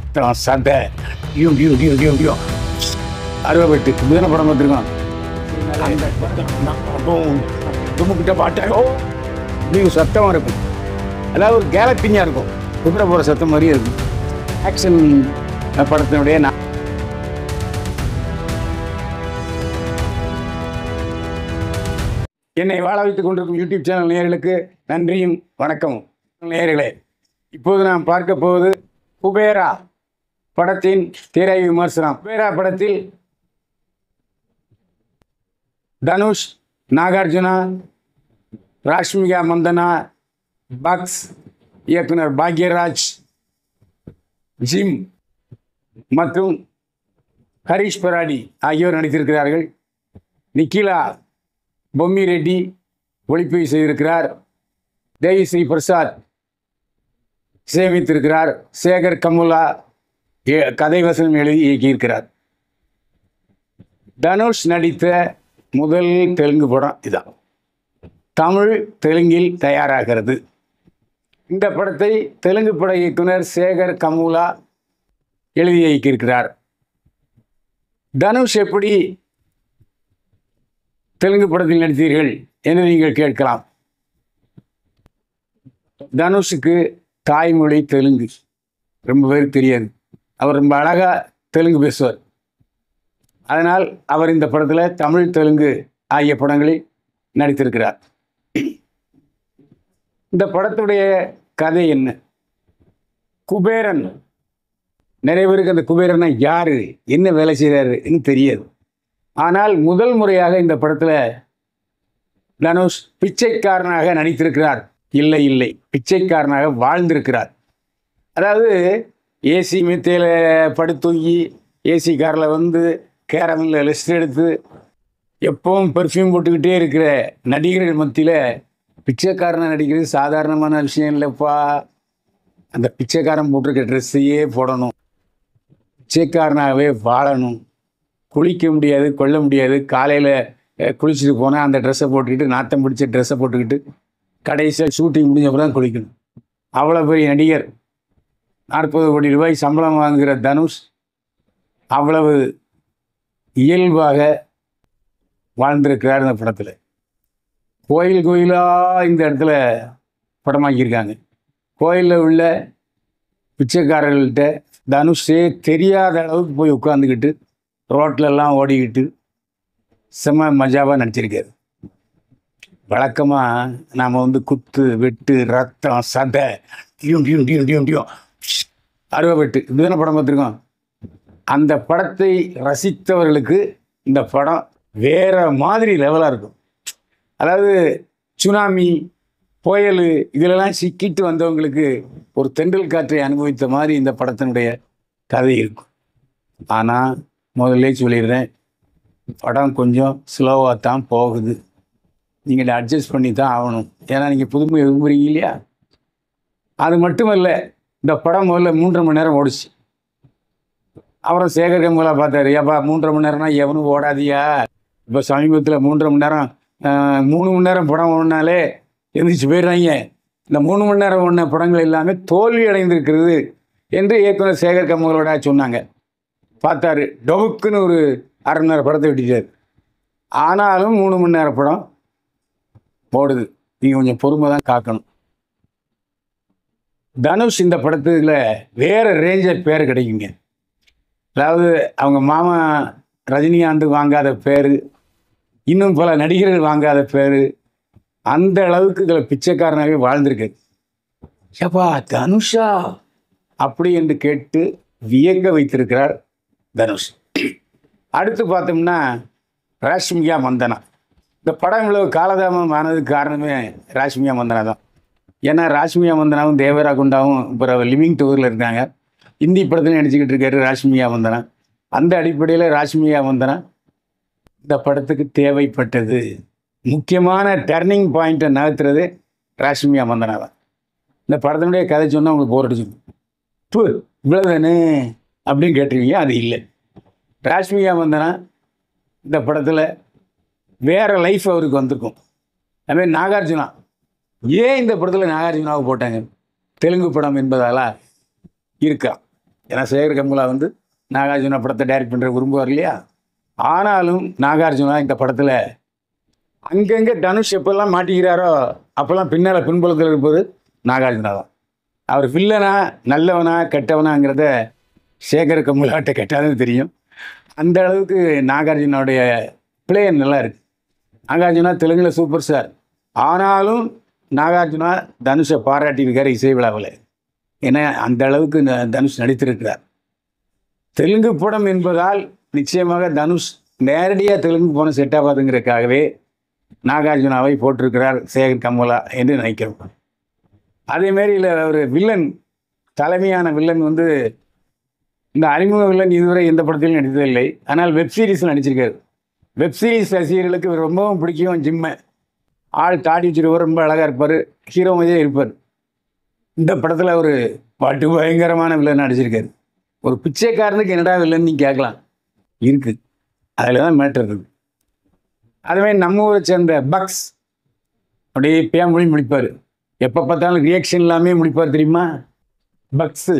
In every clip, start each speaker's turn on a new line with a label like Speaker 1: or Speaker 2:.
Speaker 1: ரத்தம் சதை டியூ டியூ டியூ டியூ டியூ அறுபட்டு இப்படிதான படம் பார்த்துருக்கோம். தும்முக்கிட்ட பாட்டாயோ இப்படி சத்தமாக இருக்கும். அதாவது ஒரு கேலப்பிங்காக இருக்கும். குதிரை போகிற சத்தம் மாதிரியே இருக்கும். ஆக்ஷன் படத்தினுடைய என்னை வாழ வைத்துக் கொண்டிருக்கும் யூடியூப் சேனல் நேயர்களுக்கு நன்றியும் வணக்கமும். நேயர்களே, இப்போது நாம் பார்க்க போவது குபேரா படத்தின் திரை விமர்சனம். குபேரா படத்தில் தனுஷ், நாகார்ஜுனா, ராஷ்மிகா மந்தனா, பக்ஸ், இயக்குனர் பாக்யராஜ், ஜிம் மற்றும் ஹரிஷ் பராடி ஆகியோர் நடித்திருக்கிறார்கள். நிக்கிலா பொம்மி ரெட்டி ஒளிப்பதிவு செய்திருக்கிறார். தேவி ஸ்ரீ பிரசாத் சேமித்திருக்கிறார். சேகர் கமுலா கதை வசனம் எழுதி இயக்கியிருக்கிறார். தனுஷ் நடித்த முதல் தெலுங்கு படம் இதான். தமிழ் தெலுங்கில் தயாராகிறது. இந்த படத்தை தெலுங்கு பட இயக்குனர் சேகர் கமுலா எழுதி இயக்கியிருக்கிறார். தனுஷ் எப்படி தெலுங்கு படத்தில் நடித்தீர்கள் என்று நீங்கள் கேட்கலாம். தனுஷுக்கு தாய்மொழி தெலுங்கு, ரொம்ப பேருக்கு தெரியாது. அவர் ரொம்ப அழகாக தெலுங்கு பேசுவார். அதனால் அவர் இந்த படத்தில் தமிழ் தெலுங்கு ஆகிய படங்களில் நடித்திருக்கிறார். இந்த படத்துடைய கதை என்ன? குபேரன், நிறைய பேருக்கு அந்த குபேரனா யார், என்ன வேலை செய்கிறாருன்னு தெரியாது. ஆனால் முதல் முறையாக இந்த படத்தில் தனுஷ் பிச்சைக்காரனாக நடித்திருக்கிறார். இல்லை இல்லை, பிச்சைக்காரனாக வாழ்ந்திருக்கிறார். அதாவது ஏசி மெத்தையில் படுத்தூங்கி ஏசி காரில் வந்து கேரமில் ரெஸ்ட் எடுத்து எப்பவும் பெர்ஃப்யூம் போட்டுக்கிட்டே இருக்கிற நடிகர்கள் மத்தியில் பிச்சைக்காரனாக நடிக்கிறது சாதாரணமான விஷயம் இல்லைப்பா. அந்த பிச்சைக்காரன் போட்டிருக்க ட்ரெஸ்ஸையே போடணும், பிச்சைக்காரனாகவே வாழணும். குளிக்க முடியாது, கொள்ள முடியாது. காலையில் குளிச்சுட்டு போனால் அந்த ட்ரெஸ்ஸை போட்டுக்கிட்டு, நாத்தம் பிடிச்ச ட்ரெஸ்ஸை போட்டுக்கிட்டு கடைசியாக ஷூட்டிங் முடிஞ்சப்போ தான் குளிக்கணும். அவ்வளோ பெரிய நடிகர், 40 கோடி ரூபாய் சம்பளம் வாங்குகிற தனுஷ் அவ்வளவு இயல்பாக வாழ்ந்திருக்கிறார். இந்த படத்தில் கோயில் கோயிலாக இந்த இடத்துல படமாக்கியிருக்காங்க. கோயிலில் உள்ள பிச்சைக்காரர்கள்ட்ட தனுஷே தெரியாத அளவுக்கு போய் உட்காந்துக்கிட்டு ரோட்லெல்லாம் ஓடிக்கிட்டு செம்ம மஜாவாக நடிச்சிருக்காரு. வழக்கமாக நாம் வந்து குத்து வெட்டு ரத்தம் சதை டியூம் டியூம் டியூம் டியூம் டியூம் அறுபட்டு இப்படிதான படம் பார்த்துருக்கோம். அந்த படத்தை ரசித்தவர்களுக்கு இந்த படம் வேறு மாதிரி லெவலாக இருக்கும். அதாவது சுனாமி, புயல் இதிலெல்லாம் சிக்கிட்டு வந்தவங்களுக்கு ஒரு தென்றல் காற்றை அனுபவித்த மாதிரி இந்த படத்தினுடைய கதை இருக்கும். ஆனால் முதல்ல சொல்லிடுறேன், படம் கொஞ்சம் ஸ்லோவாக தான் போகுது. நீங்கள் அட்ஜஸ்ட் பண்ணி தான் ஆகணும். ஏன்னா நீங்கள் புதுமை விரும்புகிறீங்க இல்லையா? அது மட்டுமல்ல, இந்த படம் முதல்ல 3.5 மணி நேரம் ஓடிச்சு. அப்புறம் சேகர் கமுலா பார்த்தாரு, ஏப்பா 3.5 மணி நேரம்னா எவனும் ஓடாதியா? இப்போ சமீபத்தில் 3.5 மணி நேரம் 3 மணி நேரம் படம் ஓடினாலே எந்திரிச்சு போயிடுறாங்க. இந்த 3 மணி நேரம் ஓடின படங்கள் எல்லாமே தோல்வி அடைந்திருக்கிறது என்று இயக்குனர் சேகர் கமுலோட சொன்னாங்க. பார்த்தாரு, டொவுக்குன்னு ஒரு 1/2 மணி நேரம் படத்தை விட்டுட்டார். ஆனாலும் 3 மணி நேரம் படம் ஓடுது. நீங்கள் கொஞ்சம் பொறுமை தான் காக்கணும். தனுஷ் இந்த படத்தில் வேறு ரேஞ்சர் பேர் கிடைக்குங்க. அதாவது அவங்க மாமா ரஜினிகாந்த் வாங்காத பேர், இன்னும் பல நடிகர்கள் வாங்காத பேர், அந்த அளவுக்கு இதில் பிச்சைக்காரனாகவே வாழ்ந்திருக்கு. ஏப்பா தனுஷா அப்படி என்று கேட்டு வியங்க வைத்திருக்கிறார் தனுஷ். அடுத்து பார்த்தோம்னா ராஷ்மிகா மந்தனா. இந்த படம் இவ்வளவு காலதாமம் ஆனதுக்கு காரணமே ராஷ்மிகா மந்தனா தான். ஏன்னா ராஷ்மிகா மந்தனாவும் தேவரா குண்டாவும் இப்போ லிவிங் டூரில் இருக்காங்க. ஹிந்தி படத்தில் நடிச்சுக்கிட்டு இருக்காரு ராஷ்மிகா மந்தனா. அந்த அடிப்படையில் ராஷ்மிகா மந்தனா இந்த படத்துக்கு தேவைப்பட்டது. முக்கியமான டர்னிங் பாயிண்ட்டை நகர்த்துறது ராஷ்மிகா மந்தனா தான். இந்த படத்தினுடைய கதை சொன்னால் உங்களுக்கு போர் அடிச்சிடும். இவ்வளோதானே அப்படின்னு கேட்டிருக்கீங்க. அது இல்லை. ராஷ்மிகா மந்தனா இந்த படத்தில் வேறு லைஃப் அவருக்கு வந்திருக்கும். அதுமாதிரி நாகார்ஜுனா, ஏன் இந்த படத்தில் நாகார்ஜுனாவை போட்டாங்க? தெலுங்கு படம் என்பதால இருக்கா. ஏன்னா சேகர் கமுலா வந்து நாகார்ஜுனா படத்தை டைரக்ட் பண்ணுற விரும்புவார் இல்லையா. ஆனாலும் நாகார்ஜுனா இந்த படத்தில் அங்கங்கே தனுஷ் எப்பெல்லாம் மாட்டிக்கிறாரோ அப்போல்லாம் பின்னால் பின்புலத்தில் இருப்பது நாகார்ஜுனா தான். அவர் வில்லனா நல்லவனா கெட்டவனாங்கிறத சேகர் கமுலாட்ட கேட்டாலும் தெரியும். அந்த அளவுக்கு நாகார்ஜுனாவுடைய பிளே நல்லா இருக்கு. நாகார்ஜுனா தெலுங்கில் சூப்பர் ஸ்டார். ஆனாலும் நாகார்ஜுனா தனுஷை பாராட்டியிருக்கார் இசை விழாவில். ஏன்னா அந்த அளவுக்கு தனுஷ் நடித்திருக்கிறார். தெலுங்கு படம் என்பதால் நிச்சயமாக தனுஷ் நேரடியாக தெலுங்கு படம் செட் ஆகாதுங்கிறதுக்காகவே நாகார்ஜுனாவை போட்டிருக்கிறார் சேகர் கமுலா என்று நினைக்கிறோம். அதேமாரி இல்லை ஒரு வில்லன், தலைமையான வில்லன் வந்து இந்த அறிமுக வில்லன் இதுவரை எந்த படத்திலும் நடித்ததில்லை. ஆனால் வெப்சீரிஸில் நடிச்சிருக்காரு. வெப்சீரிஸ் ரசிகர்களுக்கு ரொம்பவும் பிடிக்கும். ஜிம்மை ஆள் தாடி வச்சுருவார், ரொம்ப அழகாக இருப்பார், ஹீரோ மாதிரியே இருப்பார். இந்த படத்தில் ஒரு பாட்டு பயங்கரமான வில்லன் நடிச்சிருக்காரு. ஒரு பிச்சைக்காரனுக்கு என்னடா வில்லன் நீ கேட்கலாம், இருக்குது, அதில் தான் மேட்டர் இருக்குது. அதுமாதிரி நம்ம ஊரை சேர்ந்த பக்ஸ் அப்படியே பேமொழி முடிப்பார், எப்போ பார்த்தாலும் ரியாக்ஷன் எல்லாமே முடிப்பார் தெரியுமா, பக்ஸு.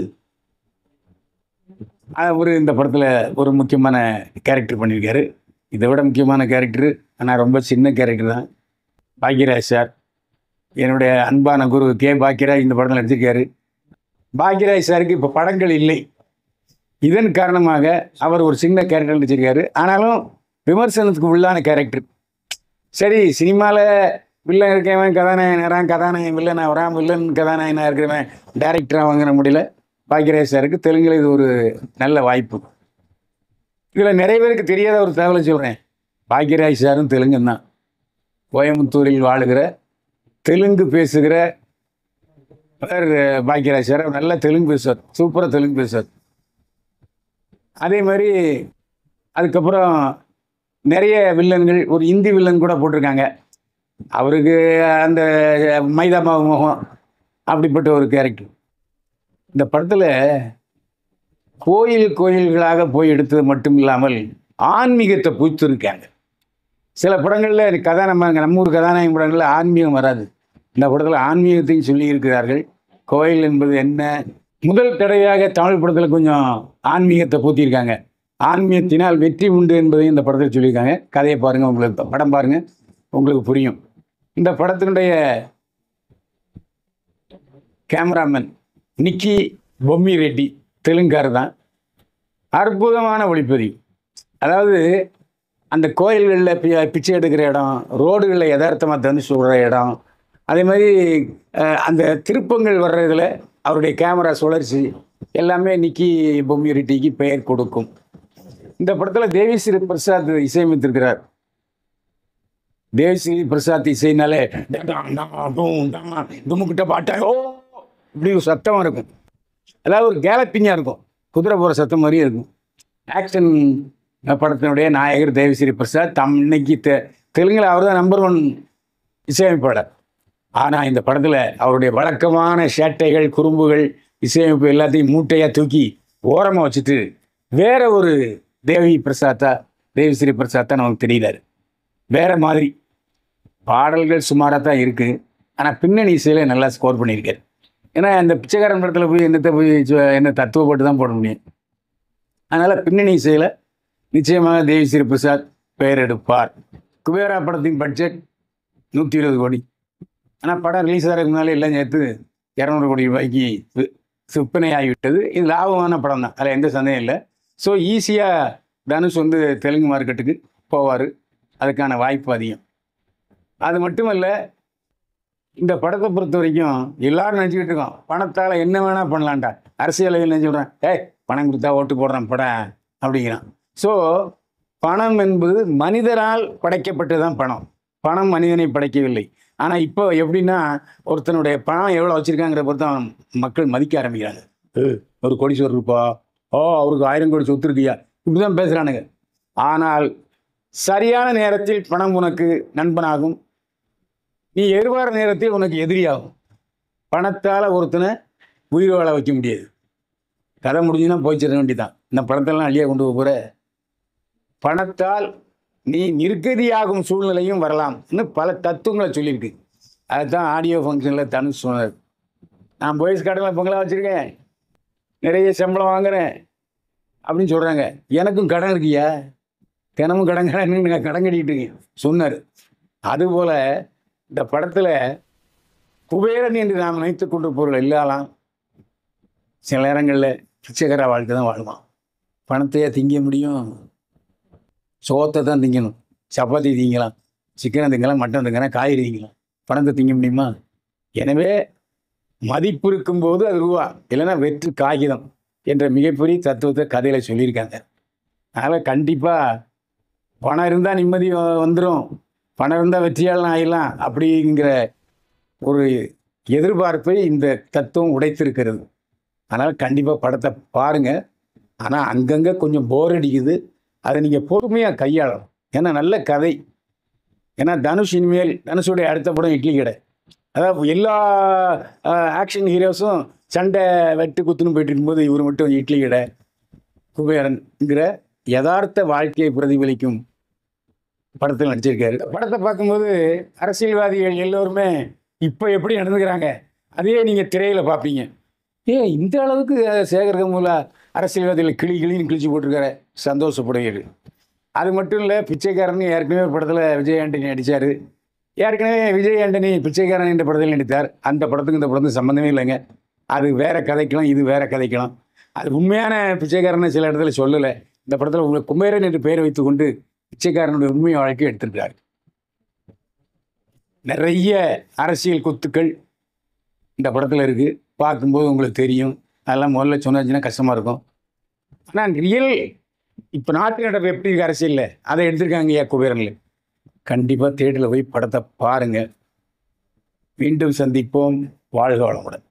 Speaker 1: அவர் இந்த படத்தில் ஒரு முக்கியமான கேரக்டர் பண்ணியிருக்காரு. இதை விட முக்கியமான கேரக்டரு, ஆனால் ரொம்ப சின்ன கேரக்டர் தான். பாக்யராஜ் சார், என்னுடைய அன்பான குரு கே பாக்யராஜ் இந்த படத்தில் நடிச்சிருக்காரு. பாக்யராஜ் சாருக்கு இப்போ படங்கள் இல்லை. இதன் காரணமாக அவர் ஒரு சின்ன கேரக்டர் நடிச்சிருக்காரு. ஆனாலும் விமர்சனத்துக்கு உள்ளான கேரக்டர். சரி, சினிமாவில் வில்லன் இருக்கவன் கதாநாயகன், கதாநாயகன் வில்லன் வரான், வில்லன் கதாநாயகனாக இருக்கிறவன் டைரக்டராக வாங்கிற முடியல. பாக்யராஜ் சாருக்கு தெலுங்கில் இது ஒரு நல்ல வாய்ப்பு. இதில் நிறைய பேருக்கு தெரியாத ஒரு தகவலை சொல்கிறேன். பாக்யராஜ் சாரும் தெலுங்குன்னு தான். கோயம்புத்தூரில் வாழுகிற தெலுங்கு பேசுகிற பாக்யராஜ் சார் நல்ல தெலுங்கு பேசுவார், சூப்பராக தெலுங்கு பேசுவார். அதே மாதிரி அதுக்கப்புறம் நிறைய வில்லன்கள், ஒரு இந்தி வில்லன் கூட போட்டிருக்காங்க. அவருக்கு அந்த மைதா மாவு முகம் அப்படிப்பட்ட ஒரு கேரக்டர். இந்த படத்தில் கோயில்களாக போய் எடுத்தது மட்டும் இல்லாமல் ஆன்மீகத்தை பூத்திருக்காங்க. சில படங்களில் நம்ம ஊர் கதாநாயகன் படங்களில் ஆன்மீகம் வராது. இந்த படத்தில் ஆன்மீகத்தையும் சொல்லி இருக்கிறார்கள். கோயில் என்பது என்ன, முதல் தடவையாக தமிழ் படத்தில் கொஞ்சம் ஆன்மீகத்தை பூத்திருக்காங்க. ஆன்மீகத்தினால் வெற்றி உண்டு என்பதையும் இந்த படத்தில் சொல்லியிருக்காங்க. கதையை பாருங்கள், உங்களுக்கு படம் பாருங்கள், உங்களுக்கு புரியும். இந்த படத்தினுடைய கேமராமேன் நிக்கி பொம்மி ரெட்டி, தெலுங்கார் தான். அற்புதமான ஒளிப்பதிவு. அதாவது அந்த கோயில்களில் பிச்சை எடுக்கிற இடம், ரோடுகளில் யதார்த்தமாக தந்து சொல்கிற இடம், அதே மாதிரி அந்த திருப்பங்கள் வர்றதில் அவருடைய கேமரா சுழற்சி எல்லாமே நிக்கி பொம்மி ரெட்டிக்கு பெயர் கொடுக்கும். இந்த படத்தில் தேவிஸ்ரீ பிரசாத் இசையமைத்திருக்கிறார். தேவிஸ்ரீ பிரசாத் இசைனாலே துமுக்கிட்ட பாட்டாயோ இப்படி ஒரு சத்தமாக இருக்கும். அதாவது ஒரு கேலப்பிங்காக இருக்கும், குதிரை போகிற சத்தம் மாதிரியே இருக்கும். ஆக்ஷன் படத்தினுடைய நாயகர் தேவிஸ்ரீ பிரசாத். இன்னைக்கு தெலுங்கில் அவர் தான் நம்பர் 1 இசையமைப்பாளர். ஆனால் இந்த படத்தில் அவருடைய வழக்கமான சேட்டைகள், குறும்புகள், இசையமைப்பு எல்லாத்தையும் மூட்டையாக தூக்கி ஓரமாக வச்சுட்டு வேற ஒரு தேவிஸ்ரீ பிரசாத்தா நமக்கு தெரியலாரு. வேற மாதிரி பாடல்கள் சுமாராக தான் இருக்குது. ஆனால் பின்னணி இசையில் நல்லா ஸ்கோர் பண்ணியிருக்காரு. ஏன்னா இந்த பிச்சைக்காரன் படத்தில் போய் என்ன தத்துவப்பட்டு தான் போட முடியும். அதனால் பின்னணி இசையில் நிச்சயமாக தேவிஸ்ரீ பிரசாத் பெயர் எடுப்பார். குபேரா படத்தின் பட்ஜெட் 120 கோடி. ஆனால் படம் ரிலீஸ் ஆகிறதுக்கு முன்னாலே எல்லாம் சேர்த்து 200 கோடி ரூபாய்க்கு விற்பனை ஆகிவிட்டது. இது லாபமான படம் தான், அதில் எந்த சந்தேகம் இல்லை. ஸோ ஈஸியாக தனுஷ் வந்து தெலுங்கு மார்க்கெட்டுக்கு போவார், அதுக்கான வாய்ப்பு அதிகம். அது மட்டுமல்ல, இந்த படத்தை பொறுத்த வரைக்கும் எல்லாரும் நினச்சிக்கிட்டு இருக்கோம் பணத்தால் என்ன வேணால் பண்ணலான்டா. அரசியல் என்ன சொல்கிறேன், பணம் கொடுத்தா ஓட்டு போடுறான் படம் அப்படிங்கிறான். ஸோ பணம் என்பது மனிதரால் படைக்கப்பட்டு தான் பணம். பணம் மனிதனை படைக்கவில்லை. ஆனால் இப்போ எப்படின்னா, ஒருத்தனுடைய பணம் எவ்வளோ வச்சுருக்காங்கிற பொறுத்து அவன் மக்கள் மதிக்க ஆரம்பிக்கிறாங்க. ஒரு கோடீஸ்வரர் இருப்பா, அவருக்கு 1000 கோடி சொத்து இருக்கியா, இப்படி தான் பேசுகிறானுங்க. ஆனால் சரியான நேரத்தில் பணம் உனக்கு நண்பனாகும், நீ எதிர்பார நேரத்தில் உனக்கு எதிரியாகும். பணத்தால் ஒருத்தனை உயிர் வாழ வைக்க முடியாது. கதை முடிஞ்சுன்னா போய் சேர வேண்டிதான். இந்த பணத்தெல்லாம் அழியா கொண்டு போகிற பணத்தால் நீ நிர்கதியாகும் சூழ்நிலையும் வரலாம்னு பல தத்துவங்களை சொல்லியிருக்கு. அதுதான் ஆடியோ ஃபங்க்ஷனில் தனுஷ் சொன்னார். நான் போய்ஸ் கார்டில் பொங்கலாக வச்சுருக்கேன், நிறைய சம்பளம் வாங்குறேன் அப்படின்னு சொல்கிறாங்க. எனக்கும் கடன் இருக்குயா, தினமும் கடன் கடன் கடன் கட்டிக்கிட்டு இருக்கேன் சொன்னார். அதுபோல் இந்த படத்தில் குபேரன் என்று நாம் நினைத்து கொண்ட பொருள் இல்லாலாம் சில நேரங்களில் பிச்சைக்கார வாழ்க்கை தான் வாழ்வான். பணத்தையே திங்க முடியும்? சோத்தை தான் திங்கணும். சப்பாத்தி திங்கலாம், சிக்கனை திங்கலாம், மட்டன் திங்கலாம், காய்கறி திங்கலாம். பணத்தை திங்க முடியுமா? எனவே மதிப்பு இருக்கும்போது அது ரூபா, இல்லைன்னா வெற்று காகிதம் என்ற மிகப்பெரிய தத்துவத்தை கதையில் சொல்லியிருக்காங்க. அதனால் கண்டிப்பாக பணம் இருந்தால் நிம்மதி வந்துடும், பணம் இருந்தால் வெற்றியாளன் ஆகிடலாம் அப்படிங்கிற ஒரு எதிர்பார்ப்பை இந்த தத்துவம் உடைத்திருக்கிறது. அதனால் கண்டிப்பாக படத்தை பாருங்கள். ஆனால் அங்கங்கே கொஞ்சம் போர் அடிக்குது, அதை நீங்கள் பொறுமையாக கையாளணும். ஏன்னா நல்ல கதை. ஏன்னா தனுஷ் இனிமேல் தனுஷுடைய அடுத்த படம் இட்லி கடை. அதாவது எல்லா ஆக்ஷன் ஹீரோஸும் சண்டை வெட்டு குத்துன்னு போயிட்டு இருக்கும்போது இவர் மட்டும் இட்லி கடை குபேரன்கிற யதார்த்த வாழ்க்கையை பிரதிபலிக்கும் படத்தில் நடிச்சிருக்காரு. படத்தை பார்க்கும்போது அரசியல்வாதிகள் எல்லோருமே இப்போ எப்படி நடந்துக்கிறாங்க அதே நீங்கள் திரையில் பார்ப்பீங்க. இந்த அளவுக்கு சேகர் கமுலா அரசியல்வாதிகள் கிளின்னு கிழிச்சு போட்டிருக்காரு, சந்தோஷப்படுகிறது. அது மட்டும் இல்லை, பிச்சைக்காரன் ஏற்கனவே ஒரு படத்தில் விஜய் ஆண்டனி நடித்தார். ஏற்கனவே விஜய் ஆண்டனி பிச்சைக்காரன் என்ற படத்தில் நடித்தார். அந்த படத்துக்கு இந்த படத்துக்கு சம்மந்தமே இல்லைங்க. அது வேறு கதைக்கலாம், இது வேறு கதைக்கலாம். அது உண்மையான பிச்சைக்காரனை சில இடத்துல சொல்லலை. இந்த படத்தில் உங்களுக்கு குபேரன் என்று பெயர் வைத்து கொண்டு பிச்சைக்காரனுடைய உண்மை வாழ்க்கை எடுத்திருக்கிறார். நிறைய அரசியல் கொத்துக்கள் இந்த படத்தில் இருக்குது. பார்க்கும்போது உங்களுக்கு தெரியும். அதெல்லாம் முதல்ல சொன்னாச்சுன்னா கஷ்டமாக இருக்கும். ஆனால் ரியல் இப்போ நாட்டு நடப்பு எப்படி இருக்கு அரசியலில், அதை எடுத்திருக்காங்க ஐயா குபேரனில். கண்டிப்பாக தேட்டரில் போய் படத்தை பாருங்கள். மீண்டும் சந்திப்போம். வாழ்க வளமுடன்.